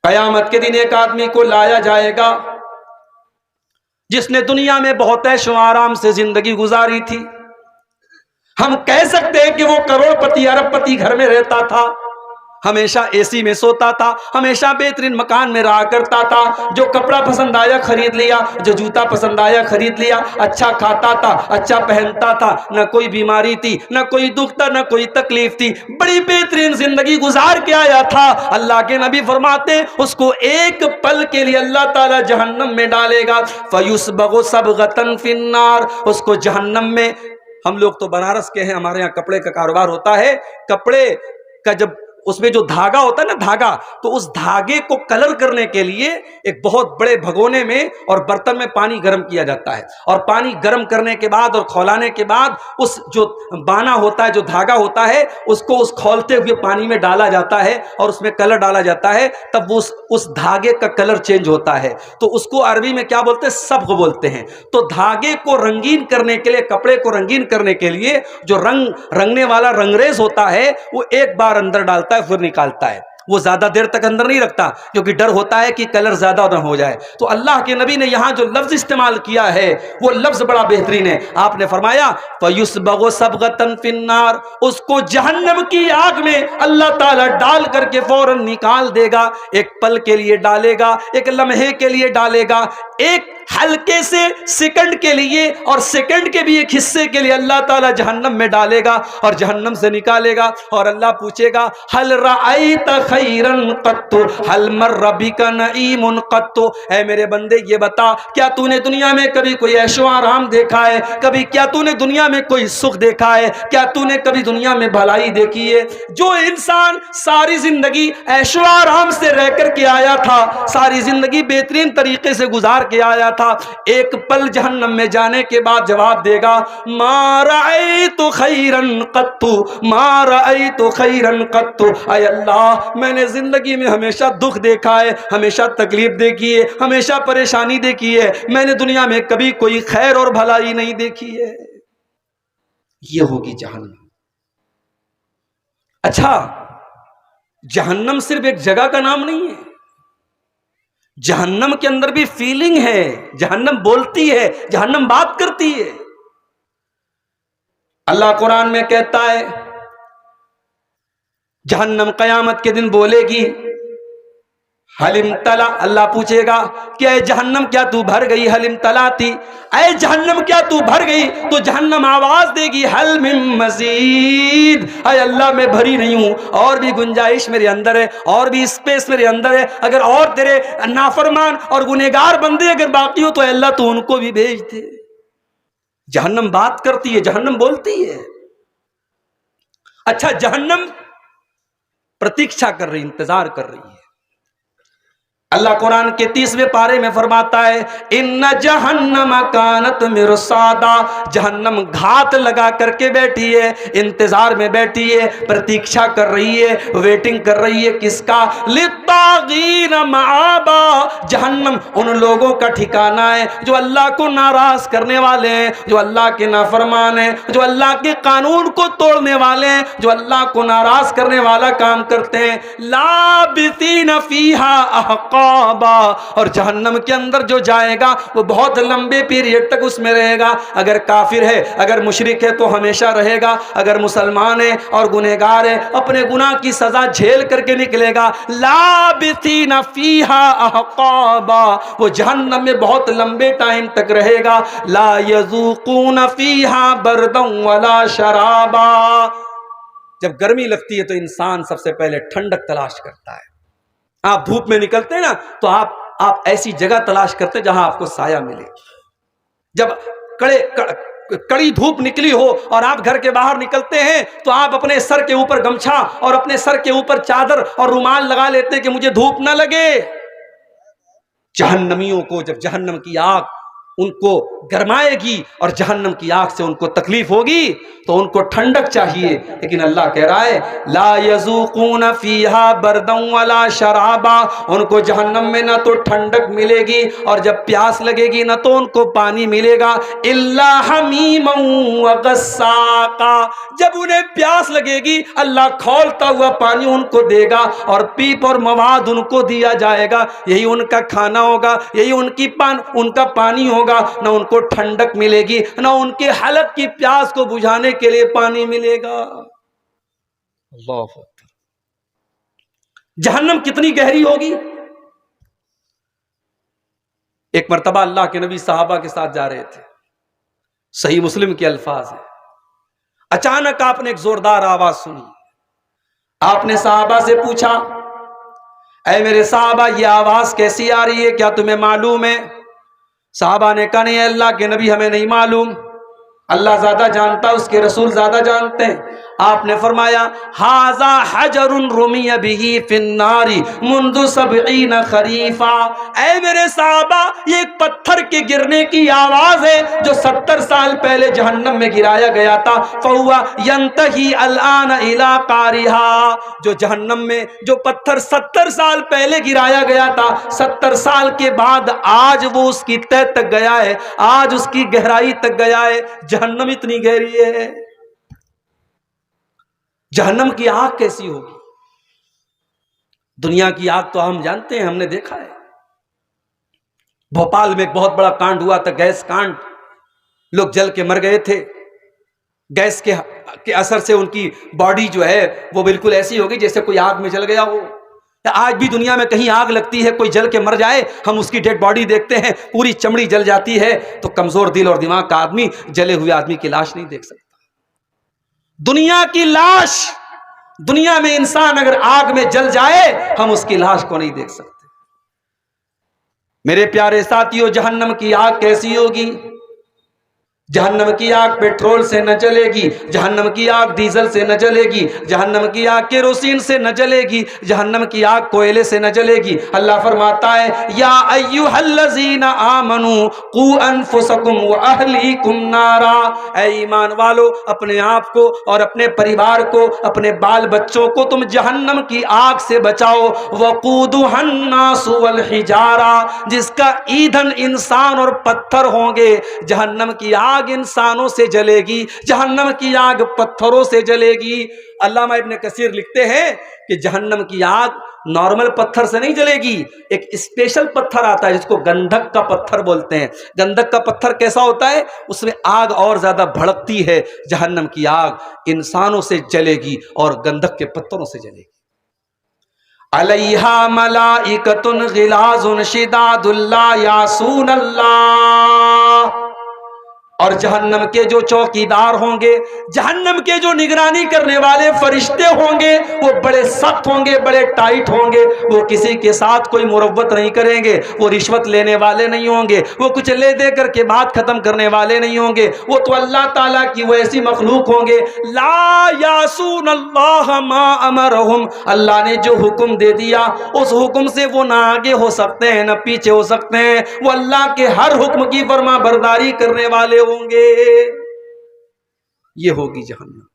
قیامت کے دن ایک آدمی کو لایا جائے گا جس نے دنیا میں بہت عیش و آرام سے زندگی گزاری تھی. ہم کہہ سکتے ہیں کہ وہ کروڑ پتی ارب پتی گھر میں رہتا تھا، ہمیشہ اے سی میں سوتا تھا، ہمیشہ بہترین مکان میں رہا کرتا تھا، جو کپڑا پسند آیا خرید لیا، جو جوتا پسند آیا خرید لیا، اچھا کھاتا تھا، اچھا پہنتا تھا، نہ کوئی بیماری تھی، نہ کوئی دکھ تھا، نہ کوئی تکلیف تھی، بڑی بہترین زندگی گزار کے آیا تھا. اللہ کے نبی فرماتے ہیں اس کو ایک پل کے لیے اللہ تعالی جہنم میں ڈالے گا. فَيُسْبَغُ صَبْغَةً فِي النَّارِ، اس کو جہنم میں. ہم لوگ تو بنارس کے ہیں، ہمارے یہاں کپڑے کا کاروبار ہوتا ہے. کپڑے کا جب اس میں جو دھاگا ہوتا ہے نا، دھاگا، تو اس دھاگے کو کلر کرنے کے لیے ایک بہت بڑے بھگونے میں اور برتن میں پانی گرم کیا جاتا ہے، اور پانی گرم کرنے کے بعد اور کھولانے کے بعد اس جو بانا ہوتا ہے، جو دھاگا ہوتا ہے، اس کو اس کھولتے ہوئے پانی میں ڈالا جاتا ہے اور اس میں کلر ڈالا جاتا ہے، تب وہ اس دھاگے کا کلر چینج ہوتا ہے. تو اس کو عربی میں کیا بولتے ہیں؟ صبغ بولتے ہیں. تو دھاگے کو رنگین کرنے کے لیے، کپڑے کو رنگین کرنے کے لیے جو رنگنے والا رنگریز ہوتا ہے وہ ایک بار اندر ڈالتا ہے پھر نکالتا ہے. وہ زیادہ دیر تک اندر نہیں رکھتا کیونکہ ڈر ہوتا ہے کہ کلر زیادہ نہ ہو جائے. تو اللہ کے نبی نے یہاں جو لفظ استعمال کیا ہے وہ لفظ بڑا بہترین ہے. آپ نے فرمایا فَيُسْبَغُ صَبْغَةً فِي النَّارِ، اس کو جہنم کی آگ میں اللہ تعالیٰ ڈال کر کے فوراً نکال دے گا. ایک پل کے لیے ڈالے گا، ایک لمحے کے لیے ڈالے گا، ایک ہلکے سے سیکنڈ کے لیے، اور سیکنڈ کے بھی ایک حصے کے لیے اللہ تعالیٰ جہنم میں ڈالے گا اور جہنم سے نکالے گا. اور اللہ پوچھے گا هل رأيت خيرا قط هل مر بك نعيم قط، اے میرے بندے یہ بتا کیا تو نے دنیا میں کبھی کوئی عیش و آرام دیکھا ہے؟ کبھی کیا تو نے دنیا میں کوئی سکھ دیکھا ہے؟ کیا تو نے کبھی دنیا میں بھلائی دیکھی ہے؟ جو انسان ساری زندگی عیش و آرام سے رہ کر کے آیا تھا، ساری زندگی بہترین طریقے سے گزار کے آیا تھا، ایک پل جہنم میں جانے کے بعد جواب دے گا ما رأيت خيرا قط ما رأيت خيرا قط، اے اللہ میں نے زندگی میں ہمیشہ دکھ دیکھا ہے، ہمیشہ تکلیف دیکھی ہے، ہمیشہ پریشانی دیکھی ہے، میں نے دنیا میں کبھی کوئی خیر اور بھلائی نہیں دیکھی ہے. یہ ہوگی جہنم. اچھا، جہنم صرف ایک جگہ کا نام نہیں ہے، جہنم کے اندر بھی فیلنگ ہے، جہنم بولتی ہے، جہنم بات کرتی ہے. اللہ قرآن میں کہتا ہے جہنم قیامت کے دن بولے گی حلم تلا، اللہ پوچھے گا کہ اے جہنم کیا تو بھر گئی؟ حلم تلاتی، اے جہنم کیا تو بھر گئی؟ تو جہنم آواز دے گی حل من مزید، اے اللہ میں بھری نہیں ہوں، اور بھی گنجائش میرے اندر ہے، اور بھی اسپیس میرے اندر ہے، اگر اور تیرے نافرمان اور گنہگار بندے اگر باقی ہو تو اے اللہ تو ان کو بھی بھیج دے. جہنم بات کرتی ہے، جہنم بولتی ہے. اچھا، جہنم پرتیکشا کر رہی، انتظار کر رہی ہے. اللہ قرآن کے 30ویں پارے میں فرماتا ہے ان جہنم کانت مرصادا، جہنم گھات لگا کر کے بیٹھی ہے، انتظار میں بیٹھی ہے، پرتیکشا کر رہی ہے، ویٹنگ کر رہی ہے. کس کا؟ للطاغین مآبا، جہنم ان لوگوں کا ٹھکانہ ہے جو اللہ کو ناراض کرنے والے ہیں، جو اللہ کے نافرمان ہیں، جو اللہ کے قانون کو توڑنے والے ہیں، جو اللہ کو ناراض کرنے والا کام کرتے ہیں. لابثین فیہا احقابا، اور جہنم کے اندر جو جائے گا وہ بہت لمبے پیریڈ تک اس میں رہے گا. اگر کافر ہے، اگر مشرک ہے تو ہمیشہ رہے گا، اگر مسلمان ہے اور گنہگار ہے اپنے گناہ کی سزا جھیل کر کے نکلے گا. لابثین فیہا احقابا، وہ جہنم میں بہت لمبے ٹائم تک رہے گا. لا یذوقون فیہا بردا ولا شرابا، جب گرمی لگتی ہے تو انسان سب سے پہلے ٹھنڈک تلاش کرتا ہے. آپ دھوپ میں نکلتے ہیں نا تو آپ ایسی جگہ تلاش کرتے ہیں جہاں آپ کو سایہ ملے. جب کڑی دھوپ نکلی ہو اور آپ گھر کے باہر نکلتے ہیں تو آپ اپنے سر کے اوپر گمچھا اور اپنے سر کے اوپر چادر اور رومال لگا لیتے ہیں کہ مجھے دھوپ نہ لگے. جہنمیوں کو جب جہنم کی آگ ان کو گرمائے گی اور جہنم کی آگ سے ان کو تکلیف ہوگی تو ان کو ٹھنڈک چاہیے، لیکن اللہ کہہ رہا ہے لا یذوقون فیہا بردا ولا شرابا، ان کو جہنم میں نہ تو ٹھنڈک ملے گی اور جب پیاس لگے گی نہ تو ان کو پانی ملے گا، الا حمیما وغساقا، جب انہیں پیاس لگے گی اللہ کھولتا ہوا پانی ان کو دے گا اور پیپ اور مواد ان کو دیا جائے گا، یہی ان کا کھانا ہوگا، یہی ان کا پانی ہوگا، نہ ان کو ٹھنڈک ملے گی نہ ان کے حلق کی پیاس کو بجھانے کے لیے پانی ملے گا۔ اللہ اکبر، جہنم کتنی گہری ہوگی۔ ایک مرتبہ اللہ کے نبی صحابہ کے ساتھ جا رہے تھے، صحیح مسلم کے الفاظ ہیں، اچانک آپ نے ایک زوردار آواز سنی، آپ نے صحابہ سے پوچھا اے میرے صحابہ یہ آواز کیسی آ رہی ہے، کیا تمہیں معلوم ہے؟ صحابہ نے کہا نہیں اللہ کے نبی ہمیں نہیں معلوم، اللہ زیادہ جانتا، اس کے رسول زیادہ جانتے ہیں۔ آپ نے فرمایا ھذا حجر رمی بہ فی النار منذ 70 خریفا، اے میرے صحابہ یہ ایک پتھر کے گرنے کی آواز ہے جو 70 سال پہلے جہنم میں گرایا گیا تھا، فہو ینتہی الآن الی قارھا، جو جہنم میں جو پتھر 70 سال پہلے گرایا گیا تھا 70 سال کے بعد آج وہ اس کی تہ تک گیا ہے، آج اس کی گہرائی تک گیا ہے۔ جہنم اتنی گہری ہے، جہنم کی آگ کیسی ہوگی؟ دنیا کی آگ تو ہم جانتے ہیں، ہم نے دیکھا ہے، بھوپال میں ایک بہت بڑا کانڈ ہوا تھا، گیس کانڈ، لوگ جل کے مر گئے تھے، گیس کے اثر سے ان کی باڈی جو ہے وہ بالکل ایسی ہوگی جیسے کوئی آگ میں جل گیا ہو۔ آج بھی دنیا میں کہیں آگ لگتی ہے، کوئی جل کے مر جائے، ہم اس کی ڈیڈ باڈی دیکھتے ہیں، پوری چمڑی جل جاتی ہے، تو کمزور دل اور دماغ کا آدمی جلے ہوئے آدمی کی لاش نہیں دیکھ سکتا۔ دنیا کی لاش، دنیا میں انسان اگر آگ میں جل جائے ہم اس کی لاش کو نہیں دیکھ سکتے۔ میرے پیارے ساتھیو، جہنم کی آگ کیسی ہوگی؟ جہنم کی آگ پیٹرول سے نہ جلے گی، جہنم کی آگ ڈیزل سے نہ جلے گی، جہنم کی آگ کیروسین سے نہ جلے گی، جہنم کی آگ کوئلے سے نہ جلے گی۔ اللہ فرماتا ہے یا ایھا الذین آمنوا قوا انفسکم واہلیکم نارا، اے ایمان والو اپنے آپ کو اور اپنے پریوار کو، اپنے بال بچوں کو تم جہنم کی آگ سے بچاؤ، وقودھا الناس والحجارہ، جس کا ایندھن انسان اور پتھر ہوں گے۔ جہنم کی آگ انسانوں سے جلے گی، جہنم کی آگ پتھروں سے جلے گی۔ علامہ ابن کثیر لکھتے ہیں کہ جہنم کی آگ نارمل پتھر سے نہیں جلے گی، ایک اسپیشل پتھر آتا ہے جس کو گندھک کا پتھر بولتے ہیں۔ گندھک کا پتھر کیسا ہوتا ہے؟ اس میں آگ اور زیادہ بھڑکتی ہے۔ جہنم کی آگ انسانوں سے جلے گی اور گندھک کے پتھروں سے جلے گی۔ علیہا ملائکۃ غلاظ شداد لا یعصون اللہ، اور جہنم کے جو چوکیدار ہوں گے، جہنم کے جو نگرانی کرنے والے فرشتے ہوں گے، وہ بڑے سخت ہوں گے، بڑے ٹائٹ ہوں گے، وہ کسی کے ساتھ کوئی مروت نہیں کریں گے، وہ رشوت لینے والے نہیں ہوں گے، وہ کچھ لے دے کر کے بات ختم کرنے والے نہیں ہوں گے، وہ تو اللہ تعالیٰ کی وہ ایسی مخلوق ہوں گے لا یعصون اللہ ما امرہم، اللہ نے جو حکم دے دیا اس حکم سے وہ نہ آگے ہو سکتے ہیں نہ پیچھے ہو سکتے ہیں، وہ اللہ کے ہر حکم کی فرما برداری کرنے والے ہوں گے۔ یہ ہوگی جہنم۔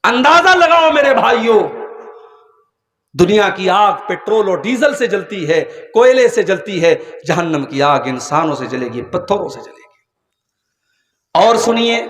اندازہ لگاؤ میرے بھائیوں، دنیا کی آگ پیٹرول اور ڈیزل سے جلتی ہے، کوئلے سے جلتی ہے، جہنم کی آگ انسانوں سے جلے گی، پتھروں سے جلے گی۔ اور سنیے،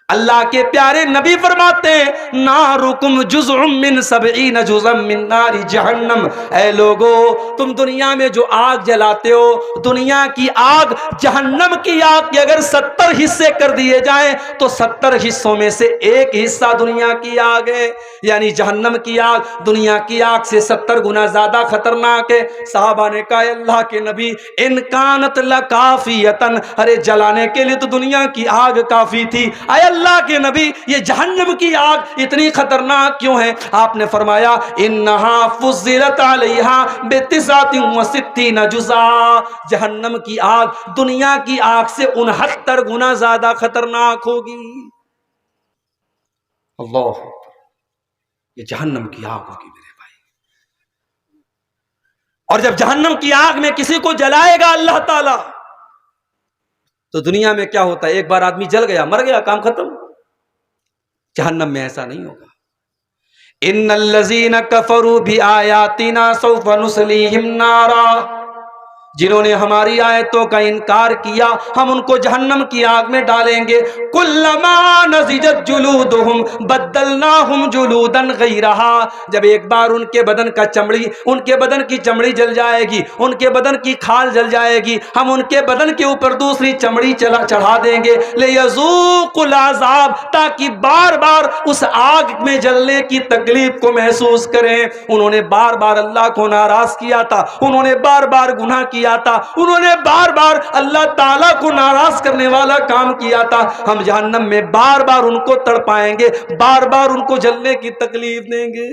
اللہ کے پیارے نبی فرماتے ہیں نارکم جزء من 70 جزءا من نار جہنم، اے لوگو تم دنیا میں جو آگ جلاتے ہو، دنیا کی آگ جہنم کی آگ کے اگر 70 حصے کر دیے جائیں تو 70 حصوں میں سے ایک حصہ دنیا کی آگ ہے، یعنی جہنم کی آگ دنیا کی آگ سے 70 گنا زیادہ خطرناک ہے۔ صحابہ نے کہا اللہ کے نبی ان کانت لکافیتن، ارے جلانے کے لیے تو دنیا کی آگ کافی تھی، اے اللہ کے نبی یہ جہنم کی آگ اتنی خطرناک کیوں ہے؟ آپ نے فرمایا انہا فضلت علیہا ب69 جزءا، جہنم کی آگ دنیا کی آگ سے 69 گنا زیادہ خطرناک ہوگی۔ اللہ، یہ جہنم کی آگ ہوگی میرے بھائی۔ اور جب جہنم کی آگ میں کسی کو جلائے گا اللہ تعالی تو دنیا میں کیا ہوتا ہے، ایک بار آدمی جل گیا، مر گیا، کام ختم. جہنم میں ایسا نہیں ہوگا. ان الذین کفروا بآیاتنا سوف نصلیہم نارا، جنہوں نے ہماری آیتوں کا انکار کیا ہم ان کو جہنم کی آگ میں ڈالیں گے. کلما نضجت جلودہم بدلناہم جلودا غیرہا، جب ایک بار ان کے بدن کا چمڑی، ان کے بدن کی چمڑی جل جائے گی، ان کے بدن کی کھال جل جائے گی، ہم ان کے بدن کے اوپر دوسری چمڑی چڑھا دیں گے. لیذوقوا العذاب، تاکہ بار بار اس آگ میں جلنے کی تکلیف کو محسوس کریں. انہوں نے بار بار اللہ کو ناراض کیا تھا، انہوں نے بار بار گناہ کیا تھا، انہوں نے بار بار اللہ تعالیٰ کو ناراض کرنے والا کام کیا تھا. ہم جہنم میں بار بار ان کو تڑپائیں گے، بار بار ان کو جلنے کی تکلیف دیں گے.